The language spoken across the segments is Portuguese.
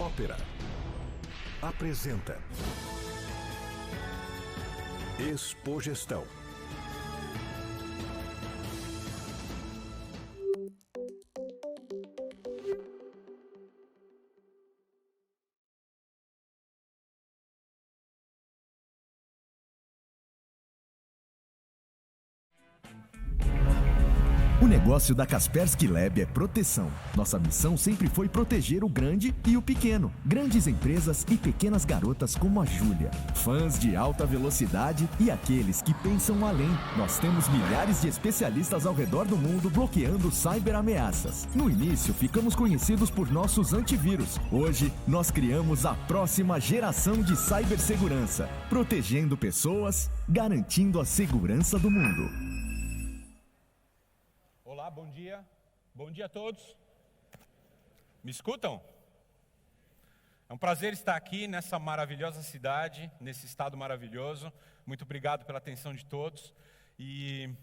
Ópera apresenta Expogestão. O negócio da Kaspersky Lab é proteção. Nossa missão sempre foi proteger o grande e o pequeno. Grandes empresas e pequenas garotas como a Júlia. Fãs de alta velocidade e aqueles que pensam além. Nós temos milhares de especialistas ao redor do mundo bloqueando cyberameaças. No início, ficamos conhecidos por nossos antivírus. Hoje, nós criamos a próxima geração de cibersegurança. Protegendo pessoas, garantindo a segurança do mundo. Olá, bom dia. Bom dia a todos. Me escutam? É um prazer estar aqui nessa maravilhosa cidade, nesse estado maravilhoso. Muito obrigado pela atenção de todos. E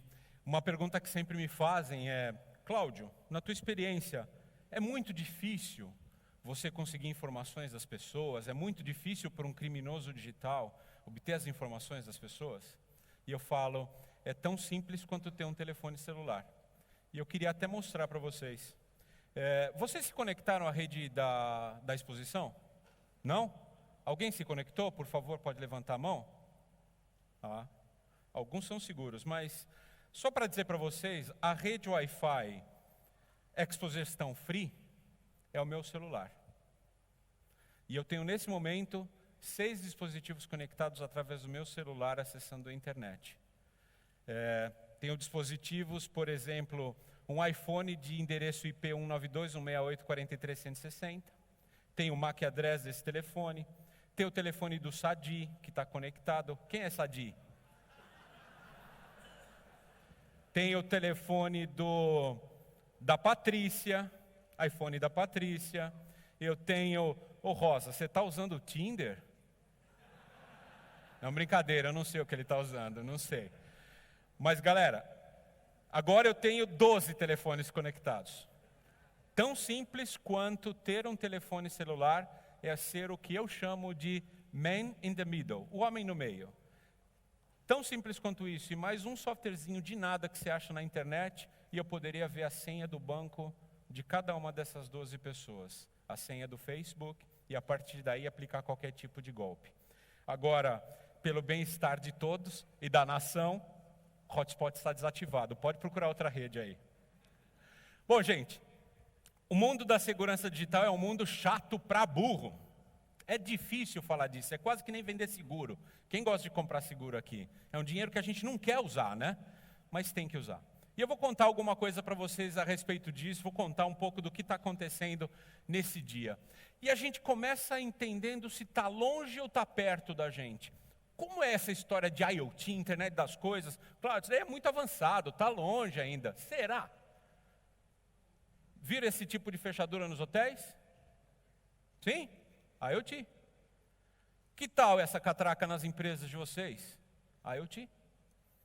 uma pergunta que sempre me fazem é: Cláudio, na tua experiência, é muito difícil você conseguir informações das pessoas? É muito difícil para um criminoso digital obter as informações das pessoas? E eu falo, é tão simples quanto ter um telefone celular. E eu queria até mostrar para vocês. Vocês se conectaram à rede da exposição? Não? Alguém se conectou? Por favor, pode levantar a mão? Alguns são seguros, mas só para dizer para vocês, a rede Wi-Fi Expogestão Free é o meu celular. E eu tenho nesse momento 6 dispositivos conectados através do meu celular acessando a internet. Tenho dispositivos, por exemplo, um iPhone de endereço IP 192.168.43.160. Tenho o MAC address desse telefone. Tenho o telefone do Sadi, que está conectado. Quem é Sadi? Tenho o telefone da Patrícia, iPhone da Patrícia. Eu tenho... Ô Rosa, você está usando o Tinder? Não, brincadeira, eu não sei o que ele está usando, não sei. Mas, galera, agora eu tenho 12 telefones conectados. Tão simples quanto ter um telefone celular é ser o que eu chamo de man in the middle, o homem no meio. Tão simples quanto isso, e mais um softwarezinho de nada que você acha na internet, e eu poderia ver a senha do banco de cada uma dessas 12 pessoas. A senha do Facebook, e a partir daí aplicar qualquer tipo de golpe. Agora, pelo bem-estar de todos e da nação, hotspot está desativado. Pode procurar outra rede aí. Bom, gente, o mundo da segurança digital é um mundo chato para burro. É difícil falar disso, é quase que nem vender seguro. Quem gosta de comprar seguro aqui? É um dinheiro que a gente não quer usar, né? Mas tem que usar. E eu vou contar alguma coisa para vocês a respeito disso, vou contar um pouco do que está acontecendo nesse dia. E a gente começa entendendo se está longe ou está perto da gente. Como é essa história de IoT, internet das coisas? Claro, isso daí é muito avançado, está longe ainda. Será? Viram esse tipo de fechadura nos hotéis? Sim? IoT. Que tal essa catraca nas empresas de vocês? IoT.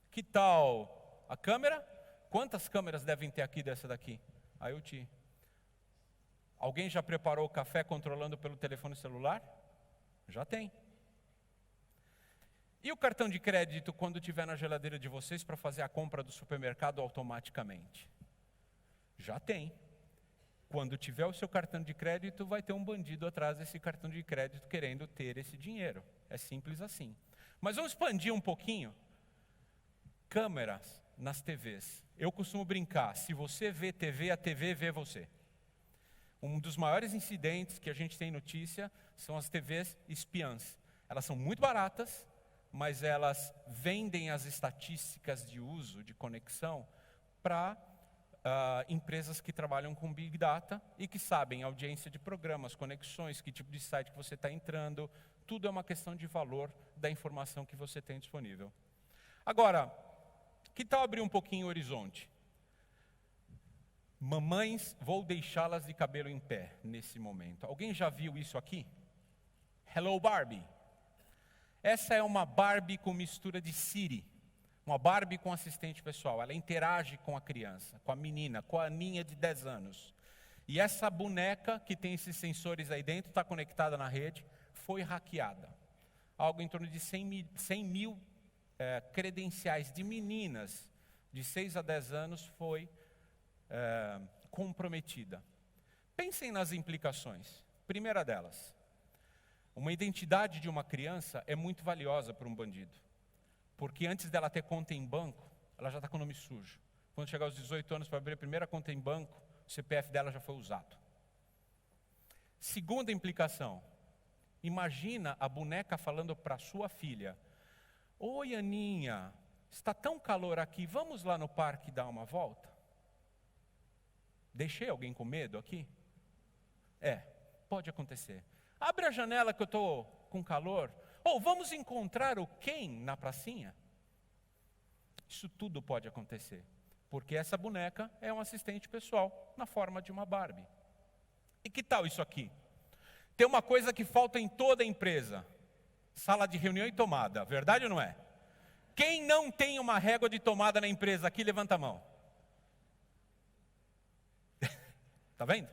Que tal a câmera? Quantas câmeras devem ter aqui dessa daqui? IoT. Alguém já preparou o café controlando pelo telefone celular? Já tem. E o cartão de crédito quando tiver na geladeira de vocês para fazer a compra do supermercado automaticamente? Já tem. Quando tiver o seu cartão de crédito, vai ter um bandido atrás desse cartão de crédito querendo ter esse dinheiro. É simples assim. Mas vamos expandir um pouquinho. Câmeras nas TVs. Eu costumo brincar, se você vê TV, a TV vê você. Um dos maiores incidentes que a gente tem notícia são as TVs espiãs. Elas são muito baratas, mas elas vendem as estatísticas de uso, de conexão, para empresas que trabalham com Big Data e que sabem audiência de programas, conexões, que tipo de site que você está entrando. Tudo é uma questão de valor da informação que você tem disponível. Agora, que tal abrir um pouquinho o horizonte? Mamães, vou deixá-las de cabelo em pé nesse momento. Alguém já viu isso aqui? Hello Barbie. Essa é uma Barbie com mistura de Siri. Uma Barbie com assistente pessoal. Ela interage com a criança, com a menina, com a Aninha de 10 anos. E essa boneca, que tem esses sensores aí dentro, está conectada na rede, foi hackeada. Algo em torno de 100 mil credenciais de meninas de 6 a 10 anos foi comprometida. Pensem nas implicações. Primeira delas, uma identidade de uma criança é muito valiosa para um bandido. Porque antes dela ter conta em banco, ela já está com o nome sujo. Quando chegar aos 18 anos para abrir a primeira conta em banco, o CPF dela já foi usado. Segunda implicação, imagina a boneca falando para sua filha: oi, Aninha, está tão calor aqui, vamos lá no parque dar uma volta? Deixei alguém com medo aqui? Pode acontecer. Abre a janela que eu estou com calor. Ou vamos encontrar o Ken na pracinha? Isso tudo pode acontecer. Porque essa boneca é um assistente pessoal na forma de uma Barbie. E que tal isso aqui? Tem uma coisa que falta em toda empresa: sala de reunião e tomada. Verdade ou não é? Quem não tem uma régua de tomada na empresa aqui, levanta a mão. Tá vendo?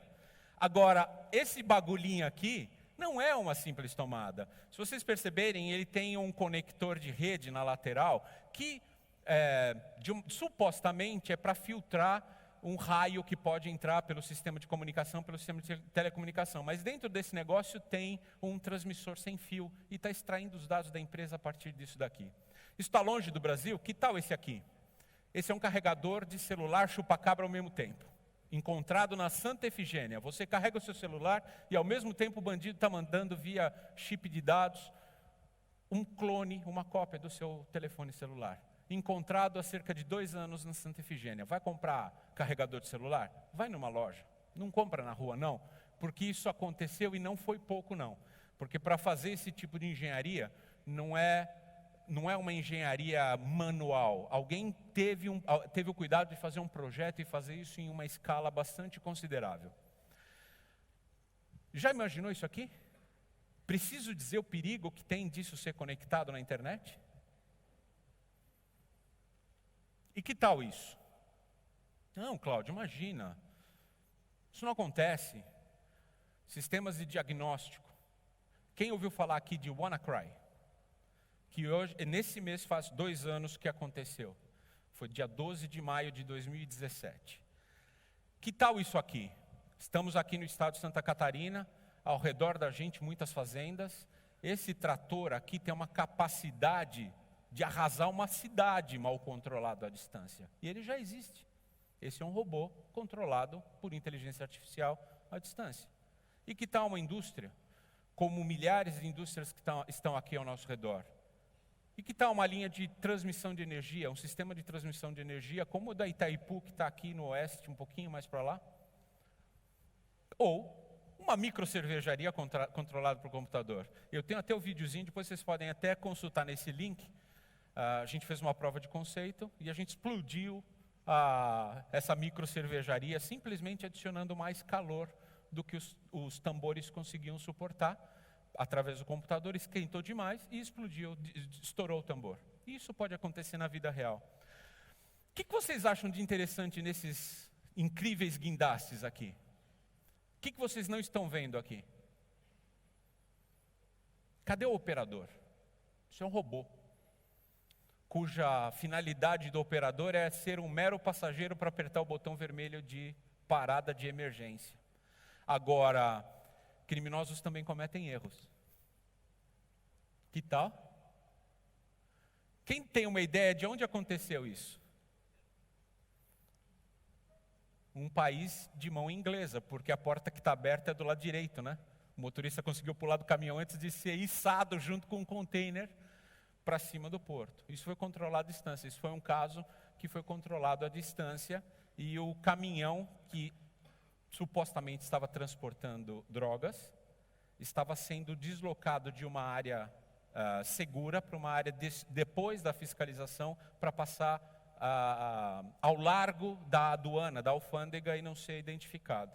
Agora, esse bagulhinho aqui não é uma simples tomada. Se vocês perceberem, ele tem um conector de rede na lateral que supostamente é para filtrar um raio que pode entrar pelo sistema de comunicação, pelo sistema de telecomunicação. Mas dentro desse negócio tem um transmissor sem fio e está extraindo os dados da empresa a partir disso daqui. Isso está longe do Brasil? Que tal esse aqui? Esse é um carregador de celular chupa-cabra ao mesmo tempo. Encontrado na Santa Efigênia. Você carrega o seu celular e ao mesmo tempo o bandido está mandando via chip de dados um clone, uma cópia do seu telefone celular. Encontrado há cerca de 2 anos na Santa Efigênia. Vai comprar carregador de celular? Vai numa loja. Não compra na rua, não. Porque isso aconteceu e não foi pouco, não. Porque para fazer esse tipo de engenharia, não é uma engenharia manual. Alguém teve o cuidado de fazer um projeto e fazer isso em uma escala bastante considerável. Já imaginou isso aqui? Preciso dizer o perigo que tem disso ser conectado na internet? E que tal isso? Não, Cláudio, imagina. Isso não acontece. Sistemas de diagnóstico. Quem ouviu falar aqui de WannaCry? Que hoje, nesse mês faz 2 anos que aconteceu. Foi dia 12 de maio de 2017. Que tal isso aqui? Estamos aqui no estado de Santa Catarina, ao redor da gente muitas fazendas. Esse trator aqui tem uma capacidade de arrasar uma cidade mal controlado à distância. E ele já existe. Esse é um robô controlado por inteligência artificial à distância. E que tal uma indústria, como milhares de indústrias que estão aqui ao nosso redor? E que tal uma linha de transmissão de energia, um sistema de transmissão de energia, como o da Itaipu, que está aqui no oeste, um pouquinho mais para lá? Ou uma microcervejaria controlada por computador. Eu tenho até o videozinho, depois vocês podem até consultar nesse link. A gente fez uma prova de conceito e a gente explodiu essa microcervejaria simplesmente adicionando mais calor do que os tambores conseguiam suportar. Através do computador, esquentou demais e explodiu, estourou o tambor. Isso pode acontecer na vida real. O que vocês acham de interessante nesses incríveis guindastes aqui? O que vocês não estão vendo aqui? Cadê o operador? Isso é um robô, cuja finalidade do operador é ser um mero passageiro para apertar o botão vermelho de parada de emergência. Agora, criminosos também cometem erros. Que tal? Quem tem uma ideia de onde aconteceu isso? Um país de mão inglesa, porque a porta que está aberta é do lado direito, né? O motorista conseguiu pular do caminhão antes de ser içado junto com um container para cima do porto. Isso foi controlado à distância. Isso foi um caso que foi controlado à distância e o caminhão que supostamente estava transportando drogas estava sendo deslocado de uma área segura para uma área depois da fiscalização para passar ao largo da aduana, da alfândega e não ser identificado.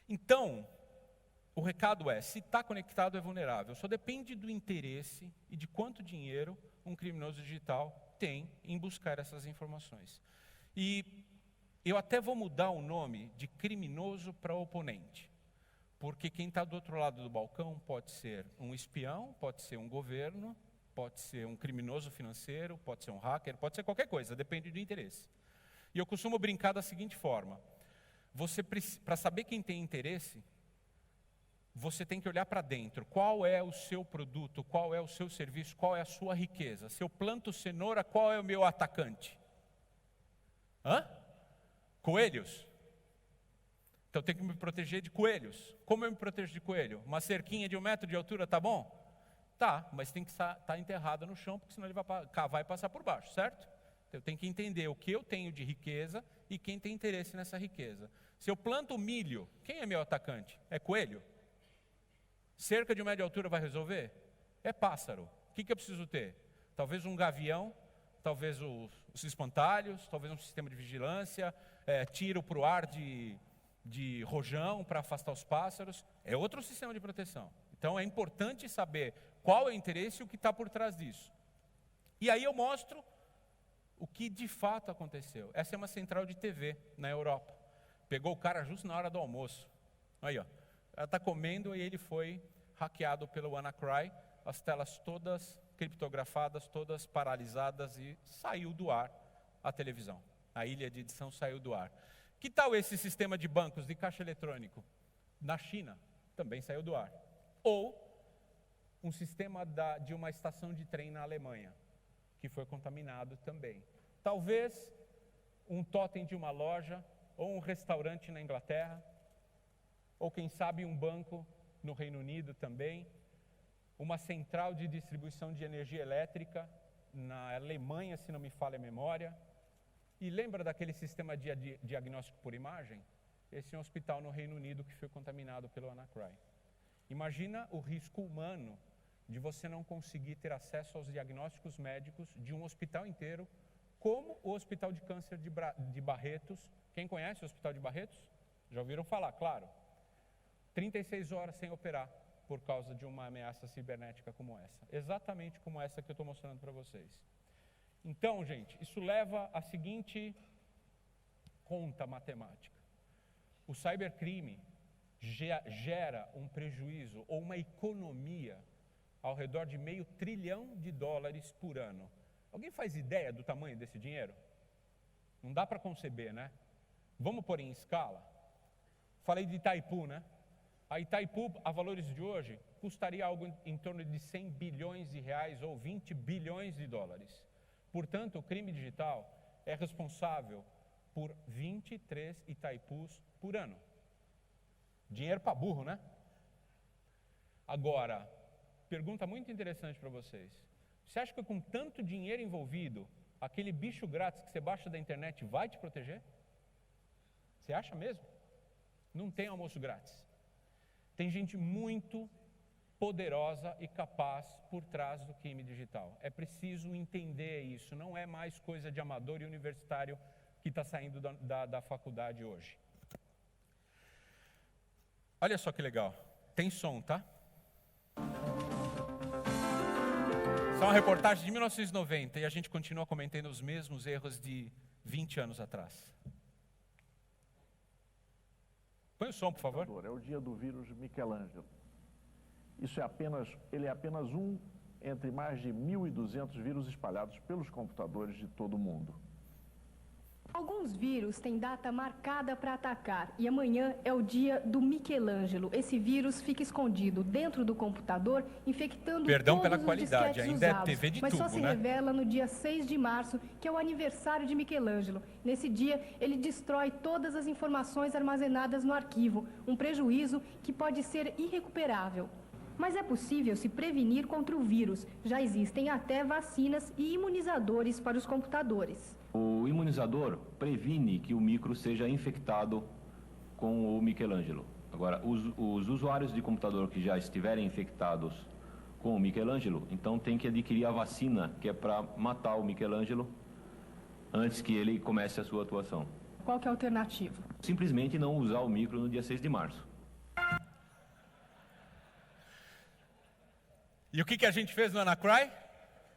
Então, o recado é, se está conectado é vulnerável. Só depende do interesse e de quanto dinheiro um criminoso digital tem em buscar essas informações. E Eu até vou mudar o nome de criminoso para oponente. Porque quem está do outro lado do balcão pode ser um espião, pode ser um governo, pode ser um criminoso financeiro, pode ser um hacker, pode ser qualquer coisa, depende do interesse. E eu costumo brincar da seguinte forma: para saber quem tem interesse, você tem que olhar para dentro. Qual é o seu produto, qual é o seu serviço, qual é a sua riqueza? Se eu planto cenoura, qual é o meu atacante? Coelhos? Então eu tenho que me proteger de coelhos. Como eu me protejo de coelho? Uma cerquinha de 1 metro de altura, tá bom? Tá, mas tem que estar enterrada no chão, porque senão ele vai cavar e passar por baixo, certo? Então eu tenho que entender o que eu tenho de riqueza e quem tem interesse nessa riqueza. Se eu planto milho, quem é meu atacante? É coelho? Cerca de 1 metro de altura vai resolver? É pássaro. O que eu preciso ter? Talvez um gavião, talvez os espantalhos, talvez um sistema de vigilância, tiro para o ar de rojão para afastar os pássaros. É outro sistema de proteção. Então é importante saber qual é o interesse e o que está por trás disso. E aí eu mostro o que de fato aconteceu. Essa é uma central de TV na Europa. Pegou o cara justo na hora do almoço. Aí, ó. Ela está comendo e ele foi hackeado pelo WannaCry. As telas todas criptografadas, todas paralisadas, e saiu do ar a televisão. A ilha de edição saiu do ar. Que tal esse sistema de bancos, de caixa eletrônico? Na China, também saiu do ar. Ou um sistema de uma estação de trem na Alemanha, que foi contaminado também. Talvez um totem de uma loja, ou um restaurante na Inglaterra, ou quem sabe um banco no Reino Unido também, uma central de distribuição de energia elétrica na Alemanha, se não me falha a memória. E lembra daquele sistema de diagnóstico por imagem? Esse é um hospital no Reino Unido que foi contaminado pelo WannaCry. Imagina o risco humano de você não conseguir ter acesso aos diagnósticos médicos de um hospital inteiro, como o Hospital de Câncer de Barretos. Quem conhece o Hospital de Barretos? Já ouviram falar, claro. 36 horas sem operar por causa de uma ameaça cibernética como essa. Exatamente como essa que eu estou mostrando para vocês. Então, gente, isso leva à seguinte conta matemática. O cybercrime gera um prejuízo ou uma economia ao redor de $500 bilhão por ano. Alguém faz ideia do tamanho desse dinheiro? Não dá para conceber, né? Vamos pôr em escala? Falei de Itaipu, né? A Itaipu, a valores de hoje, custaria algo em torno de R$100 bilhões ou $20 bilhões. Portanto, o crime digital é responsável por 23 Itaipus por ano. Dinheiro para burro, né? Agora, pergunta muito interessante para vocês. Você acha que com tanto dinheiro envolvido, aquele bicho grátis que você baixa da internet vai te proteger? Você acha mesmo? Não tem almoço grátis. Tem gente muito poderosa e capaz por trás do crime digital. É preciso entender isso. Não é mais coisa de amador e universitário que está saindo da faculdade hoje. Olha só que legal. Tem som, tá? Essa é uma reportagem de 1990 e a gente continua cometendo os mesmos erros de 20 anos atrás. Põe o som, por favor. É o dia do vírus Michelangelo. Ele é apenas um entre mais de 1.200 vírus espalhados pelos computadores de todo o mundo. Alguns vírus têm data marcada para atacar e amanhã é o dia do Michelangelo. Esse vírus fica escondido dentro do computador, infectando Perdão todos pela os qualidade, disquetes ainda usados, é TV de mas tubo, só se né? revela no dia 6 de março, que é o aniversário de Michelangelo. Nesse dia, ele destrói todas as informações armazenadas no arquivo, um prejuízo que pode ser irrecuperável. Mas é possível se prevenir contra o vírus. Já existem até vacinas e imunizadores para os computadores. O imunizador previne que o micro seja infectado com o Michelangelo. Agora, os usuários de computador que já estiverem infectados com o Michelangelo, então tem que adquirir a vacina, que é para matar o Michelangelo antes que ele comece a sua atuação. Qual que é a alternativa? Simplesmente não usar o micro no dia 6 de março. E o que a gente fez no WannaCry?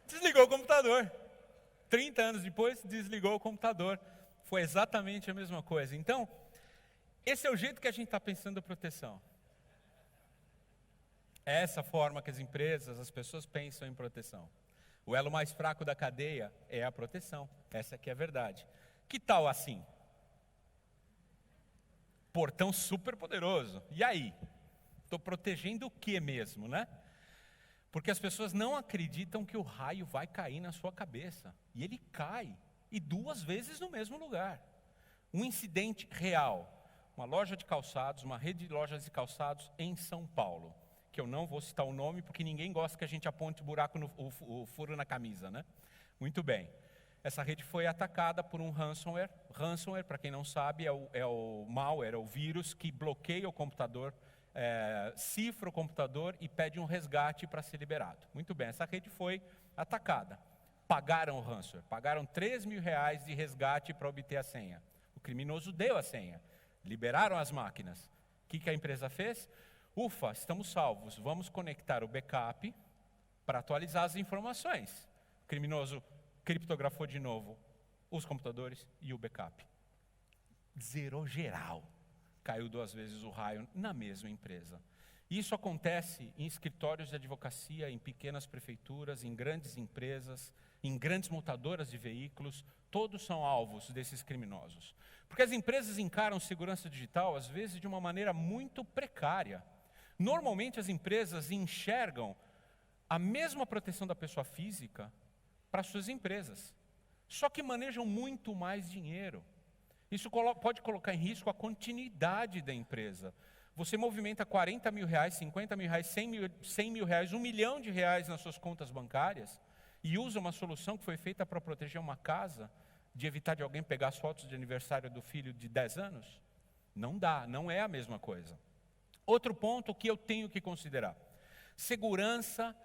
Desligou o computador. 30 anos depois, desligou o computador. Foi exatamente a mesma coisa. Então, esse é o jeito que a gente está pensando a proteção. É essa forma que as empresas, as pessoas pensam em proteção. O elo mais fraco da cadeia é a proteção. Essa aqui é a verdade. Que tal assim? Portão super poderoso. E aí? Estou protegendo o que mesmo, né? Porque as pessoas não acreditam que o raio vai cair na sua cabeça. E ele cai. E 2 vezes no mesmo lugar. Um incidente real. Uma loja de calçados, uma rede de lojas de calçados em São Paulo. Que eu não vou citar o nome, porque ninguém gosta que a gente aponte o buraco, o furo na camisa, né? Muito bem. Essa rede foi atacada por um ransomware. Ransomware, para quem não sabe, é o malware, é o vírus que bloqueia o computador, cifra o computador e pede um resgate para ser liberado. Muito bem, essa rede foi atacada. Pagaram o ransomware, pagaram R$3.000 de resgate para obter a senha. O criminoso deu a senha, liberaram as máquinas. O que a empresa fez? Ufa, estamos salvos, vamos conectar o backup para atualizar as informações. O criminoso criptografou de novo os computadores e o backup. Zerou geral. Caiu 2 vezes o raio na mesma empresa. Isso acontece em escritórios de advocacia, em pequenas prefeituras, em grandes empresas, em grandes montadoras de veículos. Todos são alvos desses criminosos. Porque as empresas encaram segurança digital, às vezes, de uma maneira muito precária. Normalmente, as empresas enxergam a mesma proteção da pessoa física para suas empresas. Só que manejam muito mais dinheiro. Isso pode colocar em risco a continuidade da empresa. Você movimenta R$40.000, R$50.000, R$100.000, R$1 milhão nas suas contas bancárias e usa uma solução que foi feita para proteger uma casa, de evitar de alguém pegar as fotos de aniversário do filho de 10 anos? Não dá, não é a mesma coisa. Outro ponto que eu tenho que considerar. Segurança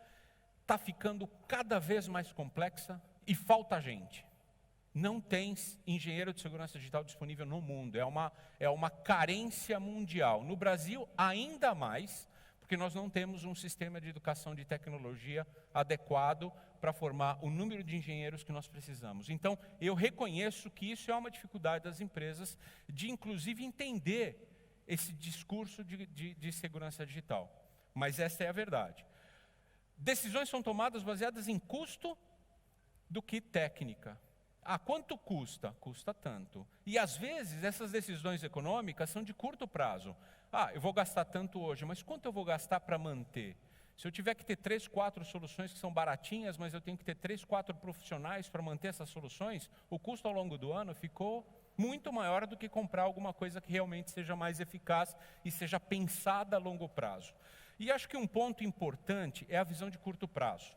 está ficando cada vez mais complexa e falta gente. Não tem engenheiro de segurança digital disponível no mundo. É uma carência mundial. No Brasil, ainda mais, porque nós não temos um sistema de educação de tecnologia adequado para formar o número de engenheiros que nós precisamos. Então, eu reconheço que isso é uma dificuldade das empresas de, inclusive, entender esse discurso de segurança digital. Mas essa é a verdade. Decisões são tomadas baseadas em custo do que técnica. Ah, quanto custa? Custa tanto. E às vezes essas decisões econômicas são de curto prazo. Ah, eu vou gastar tanto hoje, mas quanto eu vou gastar para manter? Se eu tiver que ter 3, 4 soluções que são baratinhas, mas eu tenho que ter 3, 4 profissionais para manter essas soluções, o custo ao longo do ano ficou muito maior do que comprar alguma coisa que realmente seja mais eficaz e seja pensada a longo prazo. E acho que um ponto importante é a visão de curto prazo.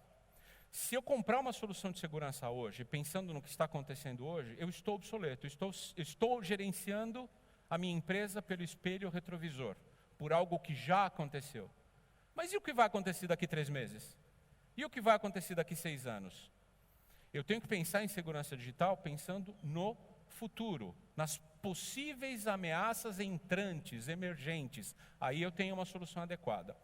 Se eu comprar uma solução de segurança hoje, pensando no que está acontecendo hoje, eu estou obsoleto, estou gerenciando a minha empresa pelo espelho retrovisor, por algo que já aconteceu. Mas e o que vai acontecer daqui 3 meses? E o que vai acontecer daqui 6 anos? Eu tenho que pensar em segurança digital pensando no futuro, nas possíveis ameaças entrantes, emergentes. Aí eu tenho uma solução adequada.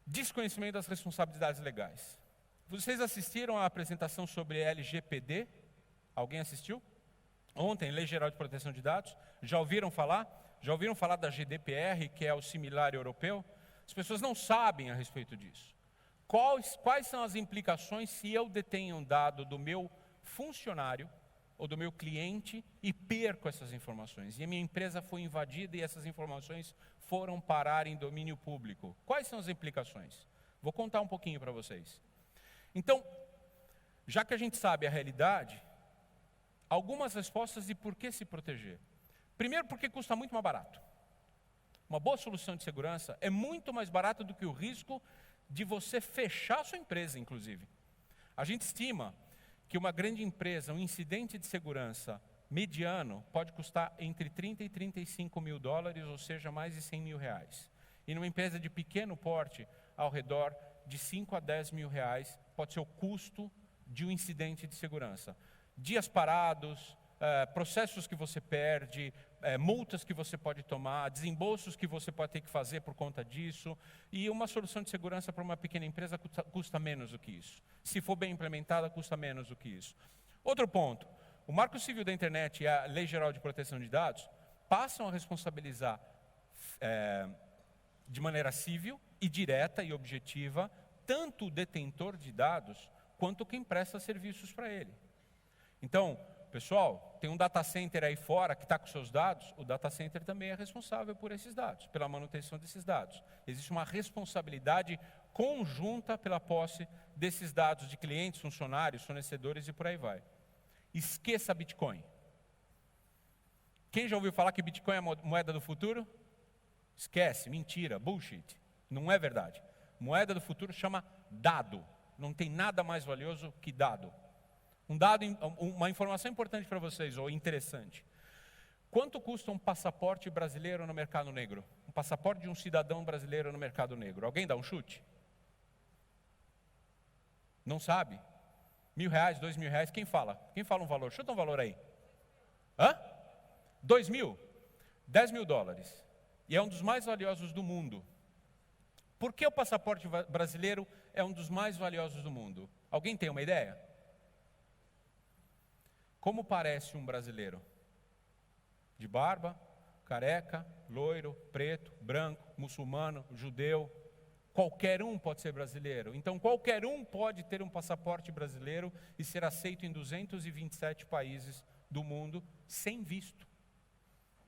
Desconhecimento das responsabilidades legais. Vocês assistiram à apresentação sobre LGPD? Alguém assistiu? Ontem, Lei Geral de Proteção de Dados. Já ouviram falar? Já ouviram falar da GDPR, que é o similar europeu? As pessoas não sabem a respeito disso. Quais são as implicações se eu detenho um dado do meu funcionário ou do meu cliente e perco essas informações? E a minha empresa foi invadida e essas informações foram parar em domínio público. Quais são as implicações? Vou contar um pouquinho para vocês. Então, já que a gente sabe a realidade, algumas respostas de por que se proteger. Primeiro, porque custa muito mais barato. Uma boa solução de segurança é muito mais barata do que o risco de você fechar a sua empresa, inclusive. A gente estima que uma grande empresa, um incidente de segurança mediano, pode custar entre 30 e 35 mil dólares, ou seja, mais de 100 mil reais. E numa empresa de pequeno porte, ao redor de 5 a 10 mil reais, pode ser o custo de um incidente de segurança. Dias parados, processos que você perde, multas que você pode tomar, desembolsos que você pode ter que fazer por conta disso. E uma solução de segurança para uma pequena empresa custa menos do que isso. Se for bem implementada, custa menos do que isso. Outro ponto, o Marco Civil da Internet e a Lei Geral de Proteção de Dados passam a responsabilizar de maneira civil e direta e objetiva tanto o detentor de dados quanto quem presta serviços para ele. Então, pessoal, tem um data center aí fora que está com seus dados, o data center também é responsável por esses dados, pela manutenção desses dados. Existe uma responsabilidade conjunta pela posse desses dados de clientes, funcionários, fornecedores e por aí vai. Esqueça Bitcoin. Quem já ouviu falar que Bitcoin é a moeda do futuro? Esquece, mentira, bullshit. Não é verdade. Moeda do futuro chama dado. Não tem nada mais valioso que dado. Um dado, uma informação importante para vocês, ou interessante. Quanto custa um passaporte brasileiro no mercado negro? Um passaporte de um cidadão brasileiro no mercado negro. Alguém dá um chute? Não sabe? R$1.000, R$2.000, quem fala? Quem fala um valor? Chuta um valor aí. Hã? 2.000? $10.000. E é um dos mais valiosos do mundo. Por que o passaporte brasileiro é um dos mais valiosos do mundo? Alguém tem uma ideia? Como parece um brasileiro? De barba, careca, loiro, preto, branco, muçulmano, judeu. Qualquer um pode ser brasileiro. Então, qualquer um pode ter um passaporte brasileiro e ser aceito em 227 países do mundo sem visto.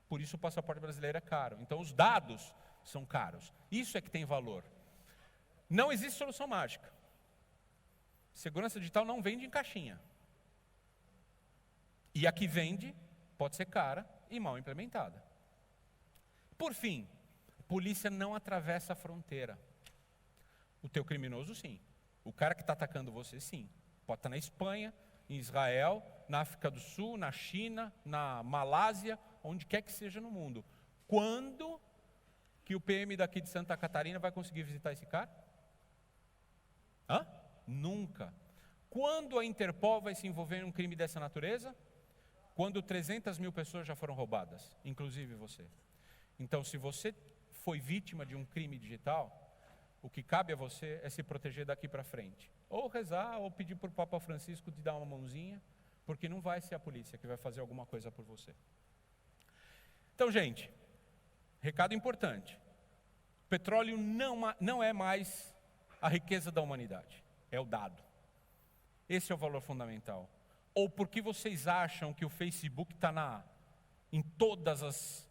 Por isso o passaporte brasileiro é caro. Então, os dados são caros. Isso é que tem valor. Não existe solução mágica. Segurança digital não vende em caixinha. E a que vende pode ser cara e mal implementada. Por fim, a polícia não atravessa a fronteira. O teu criminoso, sim. O cara que está atacando você, sim. Pode estar na Espanha, em Israel, na África do Sul, na China, na Malásia, onde quer que seja no mundo. Quando que o PM daqui de Santa Catarina vai conseguir visitar esse cara? Hã? Nunca. Quando a Interpol vai se envolver em um crime dessa natureza? Quando 300 mil pessoas já foram roubadas, inclusive você. Então, se você foi vítima de um crime digital, o que cabe a você é se proteger daqui para frente. Ou rezar, ou pedir para o Papa Francisco te dar uma mãozinha, porque não vai ser a polícia que vai fazer alguma coisa por você. Então, gente, recado importante. O petróleo não é mais a riqueza da humanidade, é o dado. Esse é o valor fundamental. Ou porque vocês acham que o Facebook está em todas as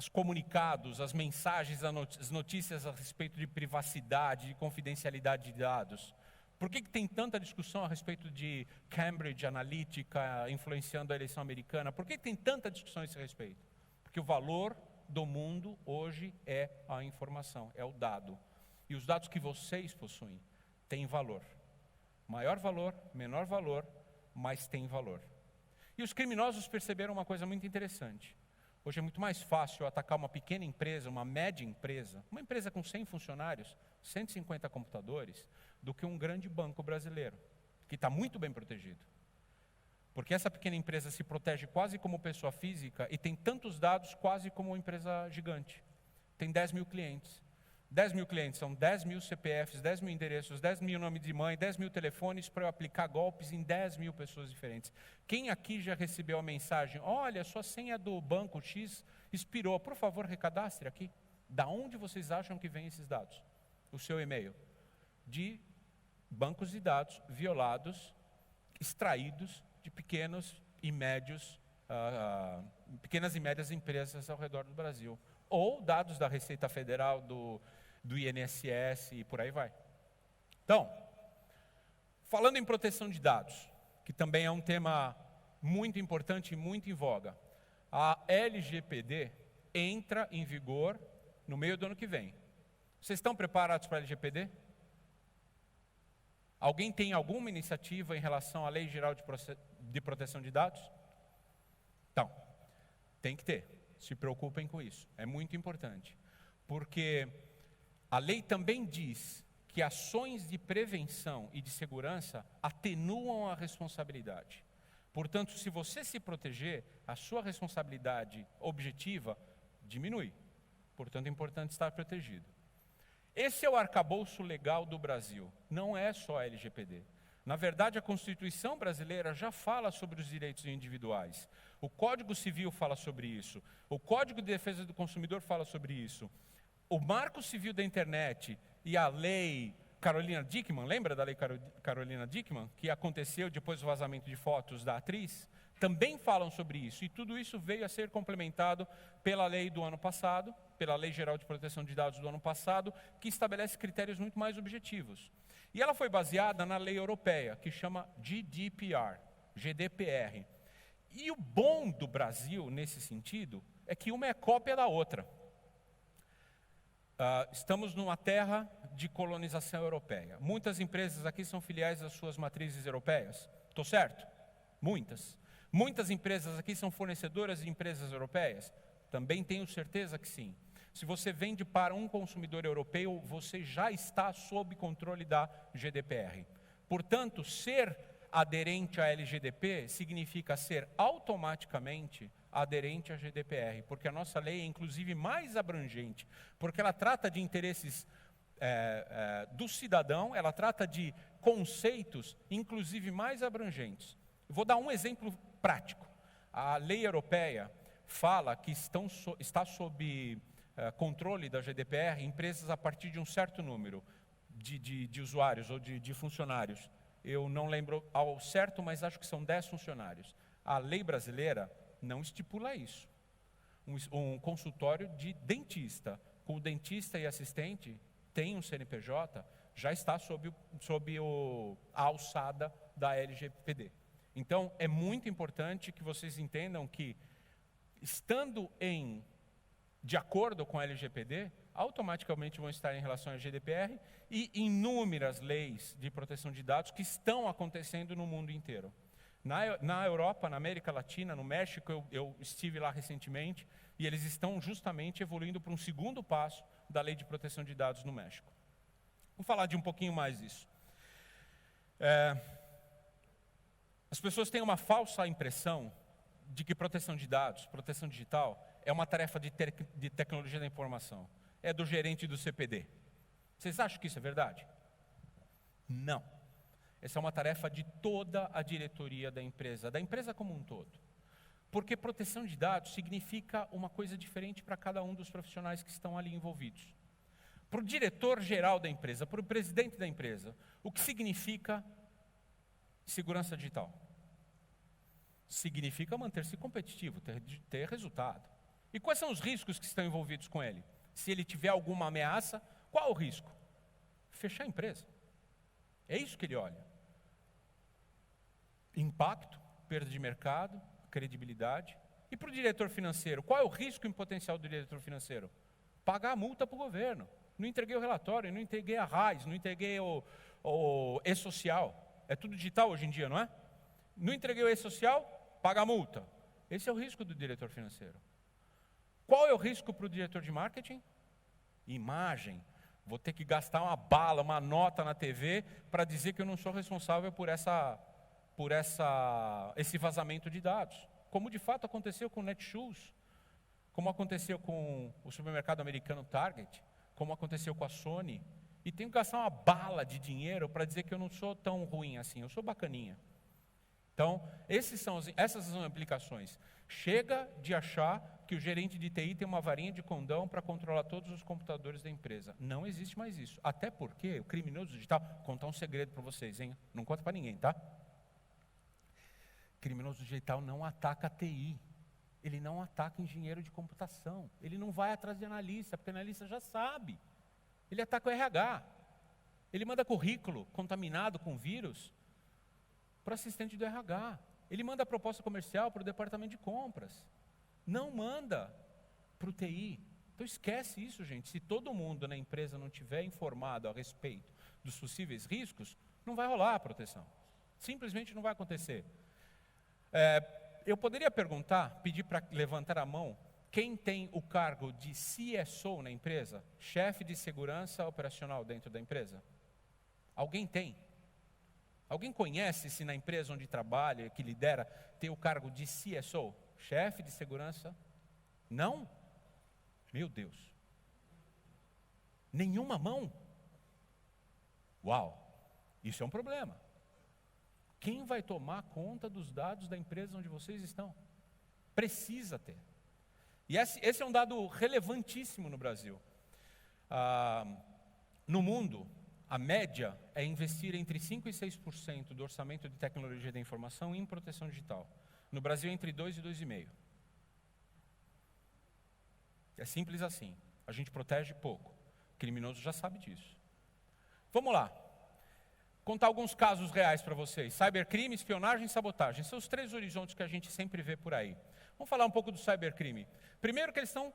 comunicados, as mensagens, as notícias a respeito de privacidade, de confidencialidade de dados? Por que tem tanta discussão a respeito de Cambridge Analytica influenciando a eleição americana? Por que tem tanta discussão a esse respeito? Porque o valor do mundo hoje é a informação, é o dado. E os dados que vocês possuem têm valor. Maior valor, menor valor, mas tem valor. E os criminosos perceberam uma coisa muito interessante. Hoje é muito mais fácil atacar uma pequena empresa, uma média empresa, uma empresa com 100 funcionários, 150 computadores, do que um grande banco brasileiro, que está muito bem protegido. Porque essa pequena empresa se protege quase como pessoa física e tem tantos dados quase como uma empresa gigante. Tem 10 mil clientes. 10 mil clientes são 10 mil CPFs, 10 mil endereços, 10 mil nomes de mãe, 10 mil telefones para eu aplicar golpes em 10 mil pessoas diferentes. Quem aqui já recebeu a mensagem, olha, sua senha do banco X expirou, por favor, recadastre aqui. Da onde vocês acham que vêm esses dados? O seu e-mail. De bancos de dados violados, extraídos de pequenas e médias empresas ao redor do Brasil. Ou dados da Receita Federal, do INSS e por aí vai. Então, falando em proteção de dados, que também é um tema muito importante e muito em voga, a LGPD entra em vigor no meio do ano que vem. Vocês estão preparados para a LGPD? Alguém tem alguma iniciativa em relação à Lei Geral de Proteção de Dados? Então, tem que ter. Se preocupem com isso. É muito importante. Porque a lei também diz que ações de prevenção e de segurança atenuam a responsabilidade. Portanto, se você se proteger, a sua responsabilidade objetiva diminui. Portanto, é importante estar protegido. Esse é o arcabouço legal do Brasil. Não é só a LGPD. Na verdade, a Constituição brasileira já fala sobre os direitos individuais. O Código Civil fala sobre isso. O Código de Defesa do Consumidor fala sobre isso. O Marco Civil da Internet e a Lei Carolina Dickmann, lembra da Lei Carolina Dickmann, que aconteceu depois do vazamento de fotos da atriz? Também falam sobre isso. E tudo isso veio a ser complementado pela lei do ano passado, pela Lei Geral de Proteção de Dados do ano passado, que estabelece critérios muito mais objetivos. E ela foi baseada na lei europeia, que chama GDPR. E o bom do Brasil, nesse sentido, é que uma é cópia da outra. Estamos numa terra de colonização europeia. Muitas empresas aqui são filiais das suas matrizes europeias. Estou certo? Muitas. Muitas empresas aqui são fornecedoras de empresas europeias? Também tenho certeza que sim. Se você vende para um consumidor europeu, você já está sob controle da GDPR. Portanto, ser aderente à LGDP significa ser automaticamente aderente à GDPR, porque a nossa lei é inclusive mais abrangente, porque ela trata de interesses do cidadão, ela trata de conceitos inclusive mais abrangentes. Vou dar um exemplo prático. A lei europeia fala que está sob controle da GDPR empresas a partir de um certo número de usuários ou de funcionários. Eu não lembro ao certo, mas acho que são 10 funcionários. A lei brasileira não estipula isso. Um consultório de dentista, com o dentista e assistente, tem um CNPJ, já está sob a alçada da LGPD. Então, é muito importante que vocês entendam que, estando de acordo com a LGPD, automaticamente vão estar em relação à GDPR e inúmeras leis de proteção de dados que estão acontecendo no mundo inteiro. Na Europa, na América Latina, no México, eu estive lá recentemente, e eles estão justamente evoluindo para um segundo passo da lei de proteção de dados no México. Vou falar de um pouquinho mais disso. As pessoas têm uma falsa impressão de que proteção de dados, proteção digital, é uma tarefa de tecnologia da informação. É do gerente do CPD. Vocês acham que isso é verdade? Não. Essa é uma tarefa de toda a diretoria da empresa como um todo. Porque proteção de dados significa uma coisa diferente para cada um dos profissionais que estão ali envolvidos. Para o diretor-geral da empresa, para o presidente da empresa, o que significa segurança digital? Significa manter-se competitivo, ter resultado. E quais são os riscos que estão envolvidos com ele? Se ele tiver alguma ameaça, qual o risco? Fechar a empresa. É isso que ele olha. Impacto, perda de mercado, credibilidade. E para o diretor financeiro, qual é o risco em potencial do diretor financeiro? Pagar a multa para o governo. Não entreguei o relatório, não entreguei a RAIS, não entreguei o e-social. É tudo digital hoje em dia, não é? Não entreguei o e-social, paga a multa. Esse é o risco do diretor financeiro. Qual é o risco para o diretor de marketing? Imagem. Vou ter que gastar uma bala, uma nota na TV para dizer que eu não sou responsável por esse vazamento de dados. Como de fato aconteceu com o Netshoes, como aconteceu com o supermercado americano Target, como aconteceu com a Sony. E tenho que gastar uma bala de dinheiro para dizer que eu não sou tão ruim assim, eu sou bacaninha. Então, essas são as implicações. Chega de achar que o gerente de TI tem uma varinha de condão para controlar todos os computadores da empresa. Não existe mais isso. Até porque o criminoso digital... Vou contar um segredo para vocês, hein? Não conta para ninguém, tá? Criminoso digital não ataca a TI. Ele não ataca engenheiro de computação. Ele não vai atrás de analista, porque o analista já sabe. Ele ataca o RH. Ele manda currículo contaminado com vírus para o assistente do RH. Ele manda a proposta comercial para o departamento de compras. Não manda para o TI. Então esquece isso, gente. Se todo mundo na empresa não tiver informado a respeito dos possíveis riscos, não vai rolar a proteção. Simplesmente não vai acontecer. Eu poderia pedir para levantar a mão, quem tem o cargo de CSO na empresa, chefe de segurança operacional dentro da empresa? Alguém tem? Alguém conhece se na empresa onde trabalha, que lidera, tem o cargo de CSO, chefe de segurança? Não? Meu Deus. Nenhuma mão? Uau, isso é um problema. Quem vai tomar conta dos dados da empresa onde vocês estão? Precisa ter. E esse é um dado relevantíssimo no Brasil. No mundo, a média é investir entre 5% e 6% do orçamento de tecnologia da informação em proteção digital. No Brasil, entre 2% e 2,5%. É simples assim. A gente protege pouco. O criminoso já sabe disso. Vamos lá. Contar alguns casos reais para vocês. Cybercrime, espionagem e sabotagem. São os 3 horizontes que a gente sempre vê por aí. Vamos falar um pouco do cybercrime. Primeiro que eles estão...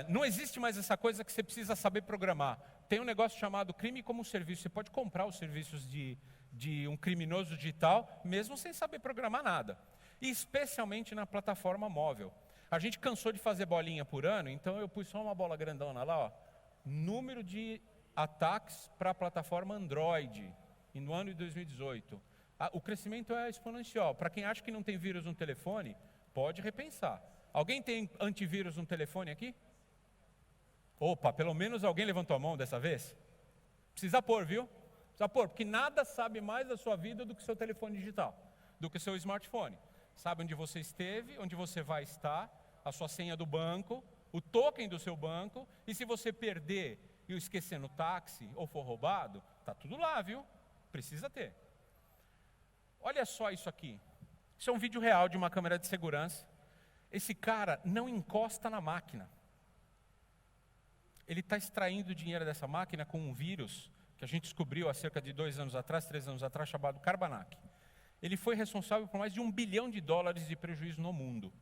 não existe mais essa coisa que você precisa saber programar. Tem um negócio chamado crime como serviço. Você pode comprar os serviços de um criminoso digital, mesmo sem saber programar nada. E especialmente na plataforma móvel. A gente cansou de fazer bolinha por ano, então eu pus só uma bola grandona lá, ó. Número de ataques para a plataforma Android, no ano de 2018. O crescimento é exponencial. Para quem acha que não tem vírus no telefone, pode repensar. Alguém tem antivírus no telefone aqui? Opa, pelo menos alguém levantou a mão dessa vez? Precisa pôr, viu? Precisa pôr, porque nada sabe mais da sua vida do que seu telefone digital, do que seu smartphone. Sabe onde você esteve, onde você vai estar, a sua senha do banco, o token do seu banco, e se você perder e esquecer no táxi ou for roubado, tá tudo lá, viu? Precisa ter. Olha só isso aqui. Isso é um vídeo real de uma câmera de segurança. Esse cara não encosta na máquina. Ele está extraindo dinheiro dessa máquina com um vírus que a gente descobriu há cerca de 2 anos atrás, 3 anos atrás, chamado Carbanac. Ele foi responsável por mais de $1 bilhão de prejuízo no mundo.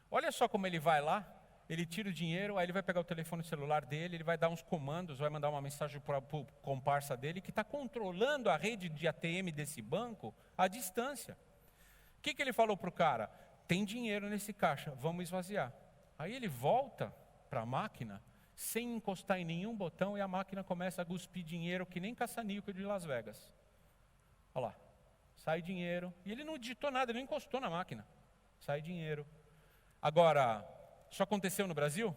Olha só como ele vai lá, ele tira o dinheiro, aí ele vai pegar o telefone celular dele, ele vai dar uns comandos, vai mandar uma mensagem para o comparsa dele, que está controlando a rede de ATM desse banco à distância. O que ele falou para o cara? Tem dinheiro nesse caixa, vamos esvaziar. Aí ele volta para a máquina, sem encostar em nenhum botão, e a máquina começa a cuspir dinheiro que nem caça-níquel de Las Vegas. Olha lá, sai dinheiro, e ele não digitou nada, ele não encostou na máquina. Sai dinheiro. Agora, isso aconteceu no Brasil?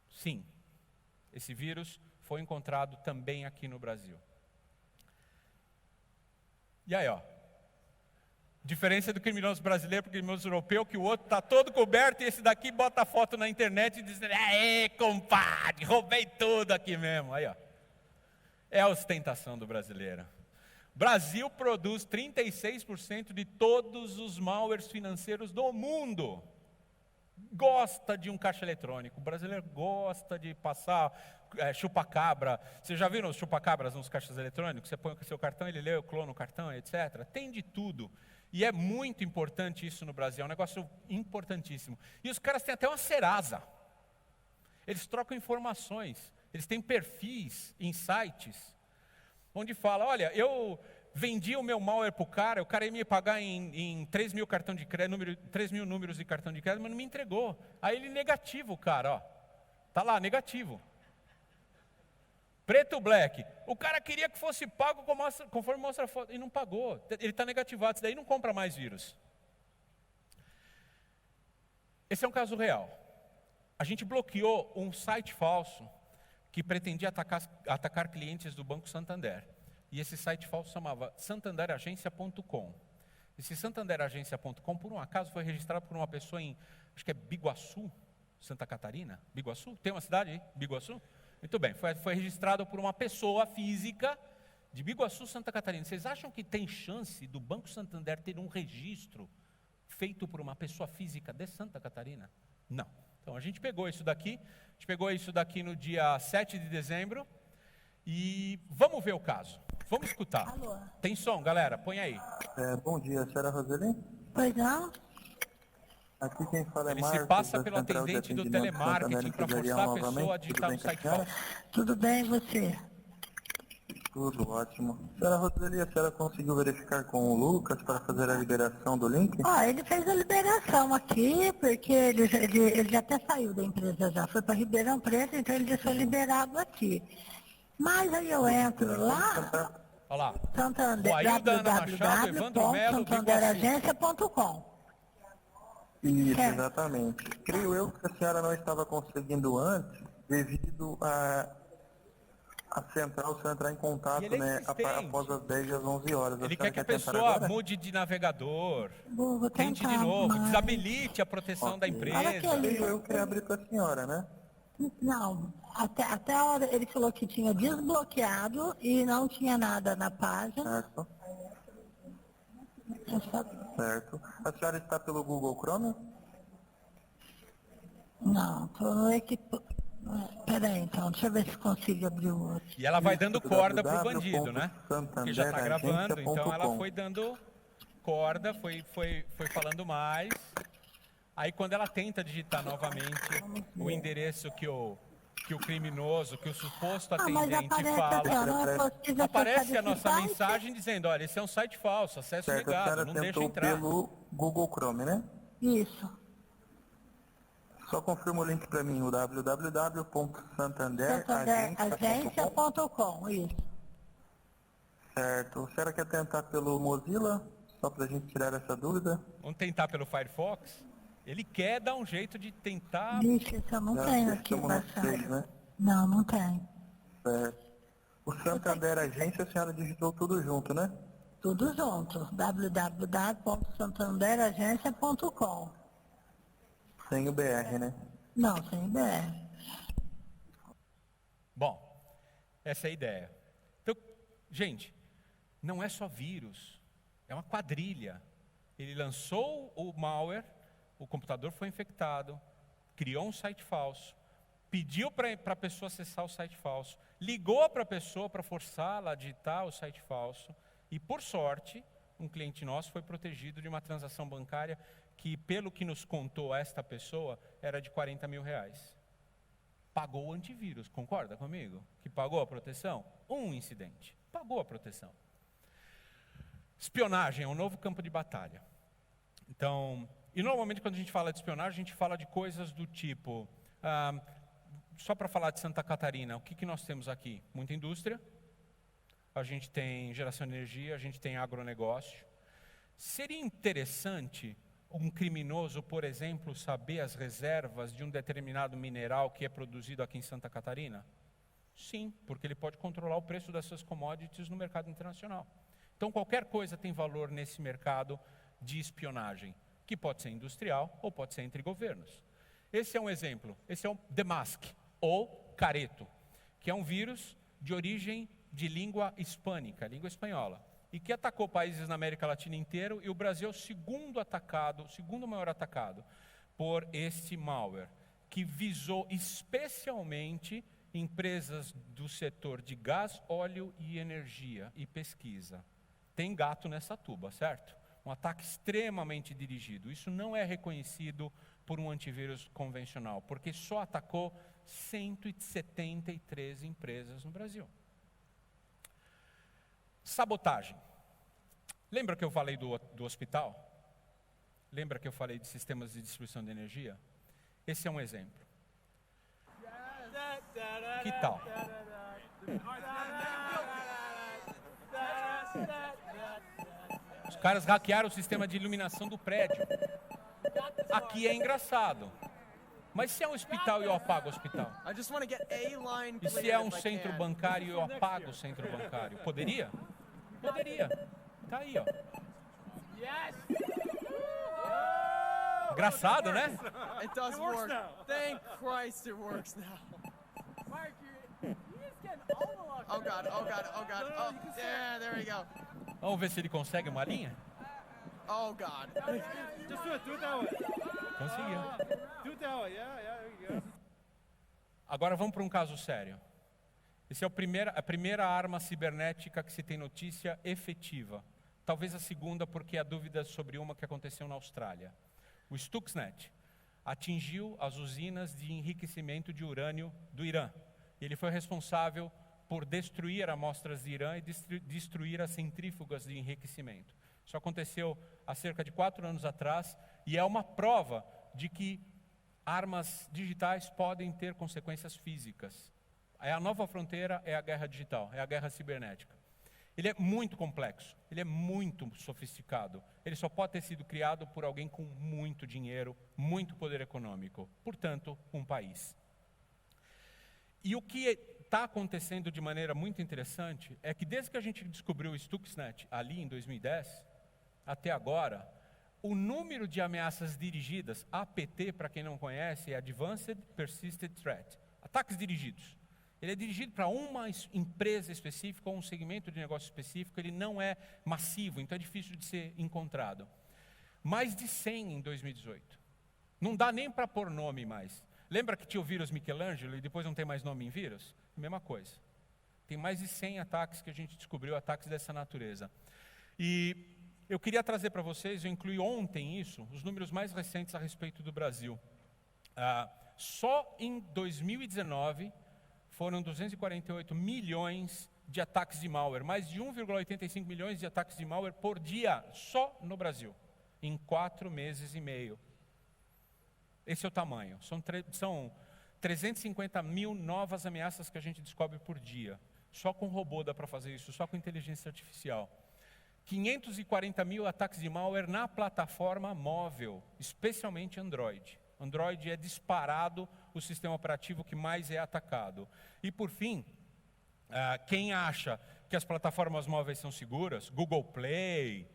Sim. Esse vírus foi encontrado também aqui no Brasil. E aí, ó. Diferença do criminoso brasileiro para o criminoso europeu, que o outro está todo coberto e esse daqui bota a foto na internet e diz: "Aê, compadre, roubei tudo aqui mesmo." Aí, ó. É a ostentação do brasileiro. Brasil produz 36% de todos os malwares financeiros do mundo. Gosta de um caixa eletrônico. O brasileiro gosta de passar chupa-cabra. Vocês já viram os chupa-cabras nos caixas eletrônicos? Você põe o seu cartão, ele lê, clona o cartão, etc. Tem de tudo. E é muito importante isso no Brasil. É um negócio importantíssimo. E os caras têm até uma Serasa. Eles trocam informações. Eles têm perfis em sites onde fala: olha, eu vendi o meu malware para o cara ia me pagar em 3 mil cartão de crédito, 3 mil números de cartão de crédito, mas não me entregou. Aí ele negativa o cara, ó. Tá lá, negativo. Preto black. O cara queria que fosse pago conforme mostra a foto, e não pagou. Ele está negativado, isso daí não compra mais vírus. Esse é um caso real. A gente bloqueou um site falso que pretendia atacar clientes do Banco Santander. E esse site falso chamava santanderagência.com. Esse santanderagência.com, por um acaso, foi registrado por uma pessoa em, acho que é Biguaçu, Santa Catarina. Biguaçu? Tem uma cidade aí? Biguaçu? Muito bem, foi registrado por uma pessoa física de Biguaçu, Santa Catarina. Vocês acham que tem chance do Banco Santander ter um registro feito por uma pessoa física de Santa Catarina? Não. Então a gente pegou isso daqui no dia 7 de dezembro e vamos ver o caso. Vamos escutar. Alô. Tem som, galera, põe aí. Bom dia, senhora Roseli? Pois não? Aqui quem fala é Ele Marcos, se passa da pelo Central de atendente do Atendimento telemarketing para Santander, forçar a novamente. pessoa a digitar Tudo no bem com a site senhora? falso. Tudo bem, e você? Tudo ótimo. Senhora Roseli, a senhora conseguiu verificar com o Lucas para fazer a liberação do link? Ele fez a liberação aqui, porque ele já até saiu da empresa já. Foi para Ribeirão Preto, então ele já foi liberado aqui. Mas aí eu entro lá, Olha lá. Santander, O Ailda, Ana Machado, Evandro Melo, www.santanderagência.com. Isso, exatamente. Creio eu que a senhora não estava conseguindo antes, devido A central, se eu entrar em contato, E ele é né, insistente. após as 10 e às 11 horas. Ele senhora quer que a tentar pessoa agora? mude de navegador, Vou tente de tentar, novo, mas... desabilite a proteção da Ok. Olha empresa. aquele- Eu queria abrir para a senhora, né? Não, até a hora ele falou que tinha desbloqueado e não tinha nada na página. Certo. Eu só- Certo. A senhora está pelo Google Chrome? Não, tô no equipo... Peraí, então, deixa eu ver se consigo abrir o outro. E ela vai dando corda pro www. bandido, né? Que já tá gravando, então ela santanderagência.com. foi dando corda, foi falando mais. Aí quando ela tenta digitar novamente o endereço que o criminoso, que o suposto Ah, mas atendente aparece fala, assim, ó, não é possível aparece acessar a nossa esse site. mensagem dizendo, olha, esse é um site falso, acesso Certo, a negado, senhora não deixa tentou entrar. pelo Google Chrome, né? Isso. Só confirma o link para mim, o www.santanderagência.com. Santanderagência.com, isso. Certo. A senhora quer tentar pelo Mozilla? Só para a gente tirar essa dúvida? Vamos tentar pelo Firefox? Ele quer dar um jeito de tentar... Vixe, isso eu não Já tenho aqui estamos nos três, baixado. né? Não, não tem. Certo. O Santander Agência, a senhora digitou tudo junto, né? Tudo junto. www.santanderagência.com. Sem o BR, né? Não, sem BR. Bom, essa é a ideia. Então, gente, não é só vírus, é uma quadrilha. Ele lançou o malware, o computador foi infectado, criou um site falso, pediu para a pessoa acessar o site falso, ligou para a pessoa para forçá-la a digitar o site falso, e por sorte, um cliente nosso foi protegido de uma transação bancária que, pelo que nos contou esta pessoa, era de R$40 mil. Pagou o antivírus, concorda comigo? Que pagou a proteção? Um incidente, pagou a proteção. Espionagem é um novo campo de batalha. Então, e normalmente quando a gente fala de espionagem, a gente fala de coisas do tipo, só para falar de Santa Catarina, o que nós temos aqui? Muita indústria, a gente tem geração de energia, a gente tem agronegócio. Seria interessante um criminoso, por exemplo, saber as reservas de um determinado mineral que é produzido aqui em Santa Catarina? Sim, porque ele pode controlar o preço dessas commodities no mercado internacional. Então, qualquer coisa tem valor nesse mercado de espionagem, que pode ser industrial ou pode ser entre governos. Esse é um exemplo, esse é o Demask, ou Careto, que é um vírus de origem de língua hispânica, língua espanhola, e que atacou países na América Latina inteiro, e o Brasil é o segundo maior atacado por este malware, que visou especialmente empresas do setor de gás, óleo e energia e pesquisa. Tem gato nessa tuba, certo? Um ataque extremamente dirigido. Isso não é reconhecido por um antivírus convencional, porque só atacou 173 empresas no Brasil. Sabotagem. Lembra que eu falei do hospital? Lembra que eu falei de sistemas de distribuição de energia? Esse é um exemplo. Que tal? Os caras hackearam o sistema de iluminação do prédio. Aqui é engraçado. Mas se é um hospital e eu apago o hospital? E se é um centro bancário e eu apago o centro bancário? Poderia? Poderia. Tá aí, ó. Engraçado, né? It does work. Thank Christ it works now. Mark, you just getting all the luck. Oh God, oh God, oh God. Oh, yeah, there we go. Vamos ver se ele consegue uma linha? Oh God. Just do it that way. Conseguiu. Do it that way, yeah, there you go. Agora vamos para um caso sério. Essa é a primeira arma cibernética que se tem notícia efetiva. Talvez a segunda, porque há dúvidas sobre uma que aconteceu na Austrália. O Stuxnet atingiu as usinas de enriquecimento de urânio do Irã. Ele foi responsável por destruir amostras de Irã e destruir as centrífugas de enriquecimento. Isso aconteceu há cerca de 4 anos atrás e é uma prova de que armas digitais podem ter consequências físicas. A nova fronteira é a guerra digital, é a guerra cibernética. Ele é muito complexo, ele é muito sofisticado. Ele só pode ter sido criado por alguém com muito dinheiro, muito poder econômico. Portanto, um país. E o que está acontecendo de maneira muito interessante é que desde que a gente descobriu o Stuxnet ali em 2010, até agora, o número de ameaças dirigidas, APT, para quem não conhece, é Advanced Persistent Threat, ataques dirigidos. Ele é dirigido para uma empresa específica ou um segmento de negócio específico, ele não é massivo, então é difícil de ser encontrado. Mais de 100 em 2018. Não dá nem para pôr nome mais. Lembra que tinha o vírus Michelangelo e depois não tem mais nome em vírus? Mesma coisa. Tem mais de 100 ataques que a gente descobriu, ataques dessa natureza. E eu queria trazer para vocês, eu incluí ontem isso, os números mais recentes a respeito do Brasil. Só em 2019 foram 248 milhões de ataques de malware, mais de 1,85 milhões de ataques de malware por dia, só no Brasil, em 4 meses e meio. Esse é o tamanho. São 350 mil novas ameaças que a gente descobre por dia. Só com robô dá para fazer isso, só com inteligência artificial. 540 mil ataques de malware na plataforma móvel, especialmente Android. Android é disparado o sistema operativo que mais é atacado. E por fim, quem acha que as plataformas móveis são seguras, Google Play,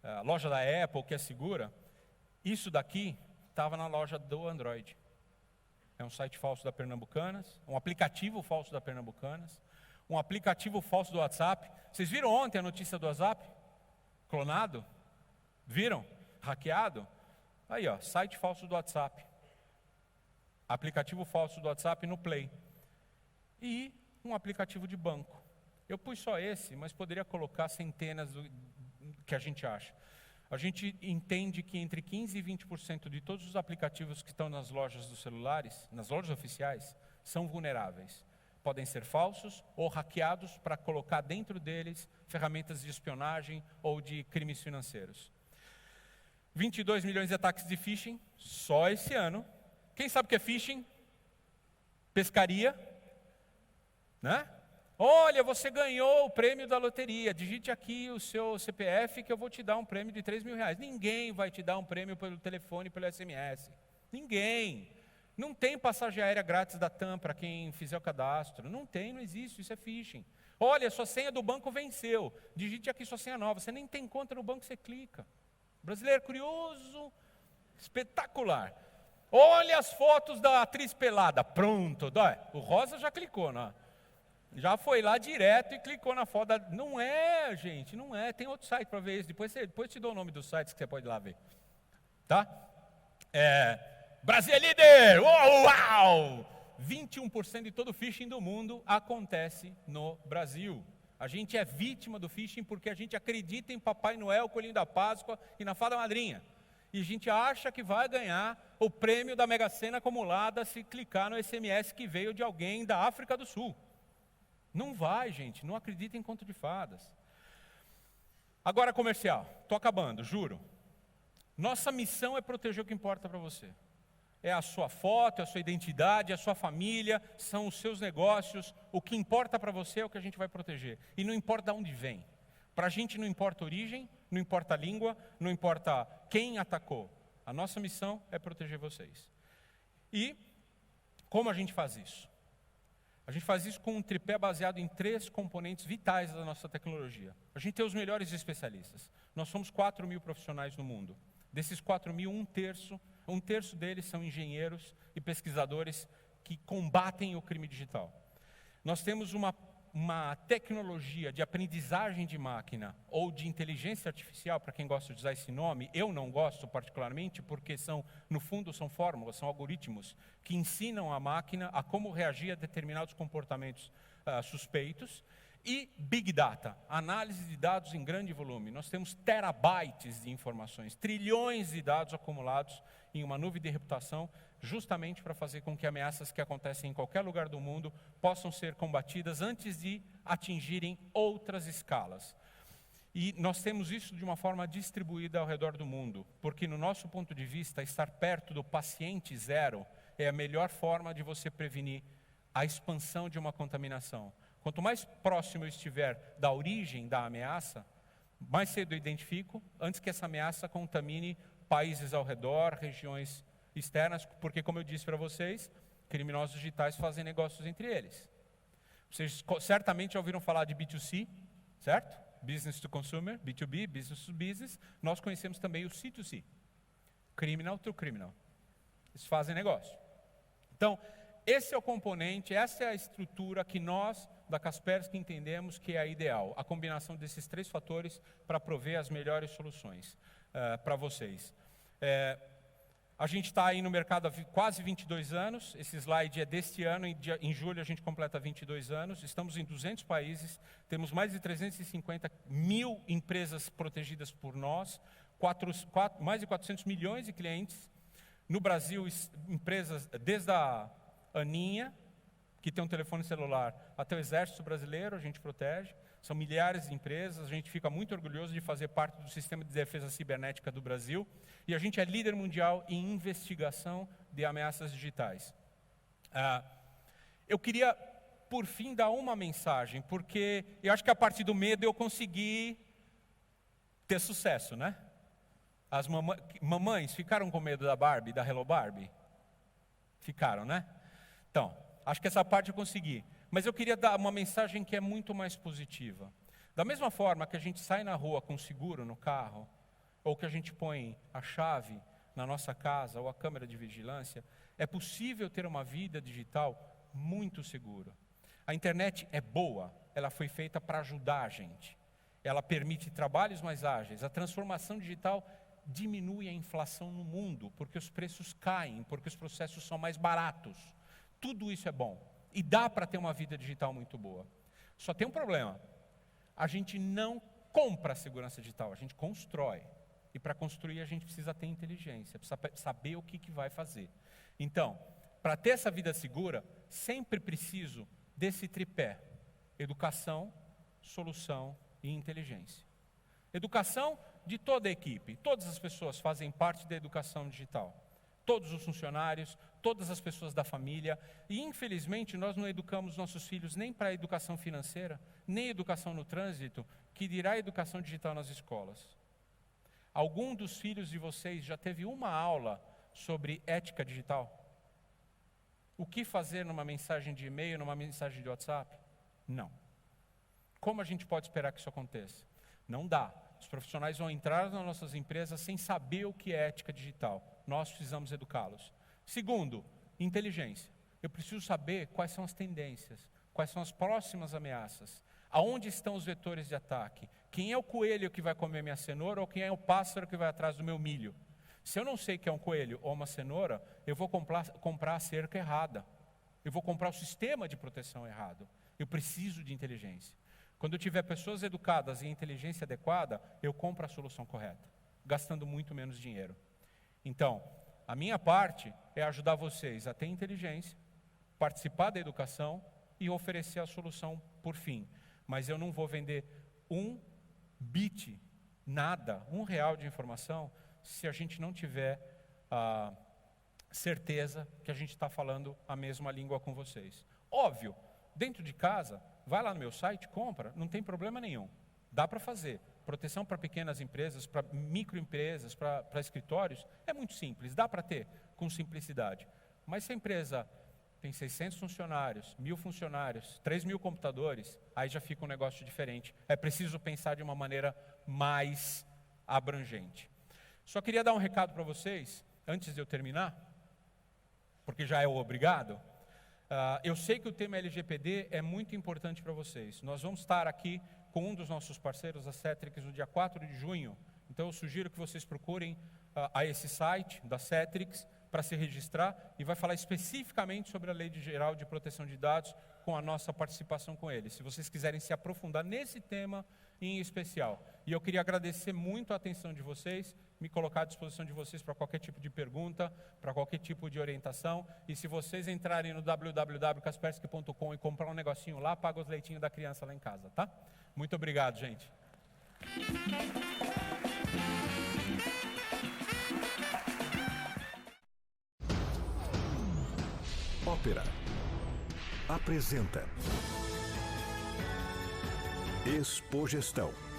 a loja da Apple que é segura, isso daqui estava na loja do Android. É um site falso da Pernambucanas, um aplicativo falso da Pernambucanas, um aplicativo falso do WhatsApp. Vocês viram ontem a notícia do WhatsApp? Clonado? Viram? Hackeado? Aí, ó, site falso do WhatsApp. Aplicativo falso do WhatsApp no Play. E um aplicativo de banco. Eu pus só esse, mas poderia colocar centenas que a gente acha. A gente entende que entre 15% e 20% de todos os aplicativos que estão nas lojas dos celulares, nas lojas oficiais, são vulneráveis. Podem ser falsos ou hackeados para colocar dentro deles ferramentas de espionagem ou de crimes financeiros. 22 milhões de ataques de phishing, só esse ano. Quem sabe o que é phishing? Pescaria, né? Olha, você ganhou o prêmio da loteria, digite aqui o seu CPF que eu vou te dar um prêmio de 3 mil reais. Ninguém vai te dar um prêmio pelo telefone, pelo SMS. Ninguém. Não tem passagem aérea grátis da TAM para quem fizer o cadastro. Não tem, não existe, isso é phishing. Olha, sua senha do banco venceu, digite aqui sua senha nova. Você nem tem conta no banco, você clica. Brasileiro curioso, espetacular. Olha as fotos da atriz pelada, pronto. O Rosa já clicou, né? Já foi lá direto e clicou na foto. Não é, gente, não é. Tem outro site para ver isso. Depois te dou o nome dos sites que você pode ir lá ver. Tá? Brasil é líder! Uau! 21% de todo o phishing do mundo acontece no Brasil. A gente é vítima do phishing porque a gente acredita em Papai Noel, Coelhinho da Páscoa e na Fada Madrinha. E a gente acha que vai ganhar o prêmio da Mega Sena acumulada se clicar no SMS que veio de alguém da África do Sul. Não vai, gente, não acredita em conto de fadas. Agora comercial, estou acabando, juro. Nossa missão é proteger o que importa para você. É a sua foto, é a sua identidade, é a sua família, são os seus negócios. O que importa para você é o que a gente vai proteger. E não importa de onde vem. Para a gente não importa a origem, não importa a língua, não importa quem atacou. A nossa missão é proteger vocês. E como a gente faz isso? A gente faz isso com um tripé baseado em 3 componentes vitais da nossa tecnologia. A gente tem os melhores especialistas. Nós somos 4 mil profissionais no mundo. Desses 4 mil, um terço deles são engenheiros e pesquisadores que combatem o crime digital. Nós temos uma tecnologia de aprendizagem de máquina ou de inteligência artificial, para quem gosta de usar esse nome. Eu não gosto particularmente porque no fundo são fórmulas, são algoritmos que ensinam a máquina a como reagir a determinados comportamentos suspeitos. E Big Data, análise de dados em grande volume. Nós temos terabytes de informações, trilhões de dados acumulados em uma nuvem de reputação, justamente para fazer com que ameaças que acontecem em qualquer lugar do mundo possam ser combatidas antes de atingirem outras escalas. E nós temos isso de uma forma distribuída ao redor do mundo, porque no nosso ponto de vista, estar perto do paciente zero é a melhor forma de você prevenir a expansão de uma contaminação. Quanto mais próximo eu estiver da origem da ameaça, mais cedo eu identifico, antes que essa ameaça contamine países ao redor, regiões externas, porque, como eu disse para vocês, criminosos digitais fazem negócios entre eles. Vocês certamente já ouviram falar de B2C, certo? Business to Consumer, B2B, Business to Business. Nós conhecemos também o C2C, Criminal to Criminal. Eles fazem negócio. Então, esse é o componente, essa é a estrutura que nós, da Kaspersky, entendemos que é a ideal. A combinação desses 3 fatores para prover as melhores soluções para vocês. A gente está aí no mercado há quase 22 anos, esse slide é deste ano, em julho a gente completa 22 anos, estamos em 200 países, temos mais de 350 mil empresas protegidas por nós, mais de 400 milhões de clientes. No Brasil, empresas desde a Aninha, que tem um telefone celular, até o Exército Brasileiro, a gente protege. São milhares de empresas, a gente fica muito orgulhoso de fazer parte do sistema de defesa cibernética do Brasil. E a gente é líder mundial em investigação de ameaças digitais. Eu queria, por fim, dar uma mensagem, porque eu acho que a partir do medo eu consegui ter sucesso, né? As mamães ficaram com medo da Barbie, da Hello Barbie? Ficaram, né? Então, acho que essa parte eu consegui. Mas eu queria dar uma mensagem que é muito mais positiva. Da mesma forma que a gente sai na rua com seguro no carro, ou que a gente põe a chave na nossa casa, ou a câmera de vigilância, é possível ter uma vida digital muito segura. A internet é boa, ela foi feita para ajudar a gente. Ela permite trabalhos mais ágeis. A transformação digital diminui a inflação no mundo, porque os preços caem, porque os processos são mais baratos. Tudo isso é bom. E dá para ter uma vida digital muito boa. Só tem um problema. A gente não compra a segurança digital, a gente constrói. E para construir a gente precisa ter inteligência, precisa saber o que vai fazer. Então, para ter essa vida segura, sempre preciso desse tripé: educação, solução e inteligência. Educação de toda a equipe. Todas as pessoas fazem parte da educação digital. Todos os funcionários, todas as pessoas da família. E, infelizmente, nós não educamos nossos filhos nem para a educação financeira, nem educação no trânsito, que dirá educação digital nas escolas. Algum dos filhos de vocês já teve uma aula sobre ética digital? O que fazer numa mensagem de e-mail, numa mensagem de WhatsApp? Não. Como a gente pode esperar que isso aconteça? Não dá. Os profissionais vão entrar nas nossas empresas sem saber o que é ética digital. Nós precisamos educá-los. Segundo, inteligência. Eu preciso saber quais são as tendências, quais são as próximas ameaças, aonde estão os vetores de ataque, quem é o coelho que vai comer minha cenoura ou quem é o pássaro que vai atrás do meu milho. Se eu não sei que é um coelho ou uma cenoura, eu vou comprar a cerca errada. Eu vou comprar o sistema de proteção errado. Eu preciso de inteligência. Quando eu tiver pessoas educadas e inteligência adequada, eu compro a solução correta, gastando muito menos dinheiro. Então, a minha parte é ajudar vocês a ter inteligência, participar da educação e oferecer a solução por fim. Mas eu não vou vender um bit, nada, R$1 de informação, se a gente não tiver a certeza que a gente está falando a mesma língua com vocês. Óbvio, dentro de casa, vai lá no meu site, compra, não tem problema nenhum. Dá para fazer. Proteção para pequenas empresas, para microempresas, para escritórios, é muito simples, dá para ter com simplicidade. Mas se a empresa tem 600 funcionários, 1.000 funcionários, 3.000 computadores, aí já fica um negócio diferente. É preciso pensar de uma maneira mais abrangente. Só queria dar um recado para vocês, antes de eu terminar, porque já é o obrigado. Eu sei que o tema LGPD é muito importante para vocês. Nós vamos estar aqui com um dos nossos parceiros, a Cetrix, no dia 4 de junho. Então, eu sugiro que vocês procurem a esse site da Cetrix para se registrar e vai falar especificamente sobre a Lei Geral de Proteção de Dados com a nossa participação com eles. Se vocês quiserem se aprofundar nesse tema em especial. E eu queria agradecer muito a atenção de vocês, me colocar à disposição de vocês para qualquer tipo de pergunta, para qualquer tipo de orientação. E se vocês entrarem no www.kaspersky.com e comprar um negocinho lá, paga os leitinhos da criança lá em casa, tá? Muito obrigado, gente. Ópera apresenta Expogestão.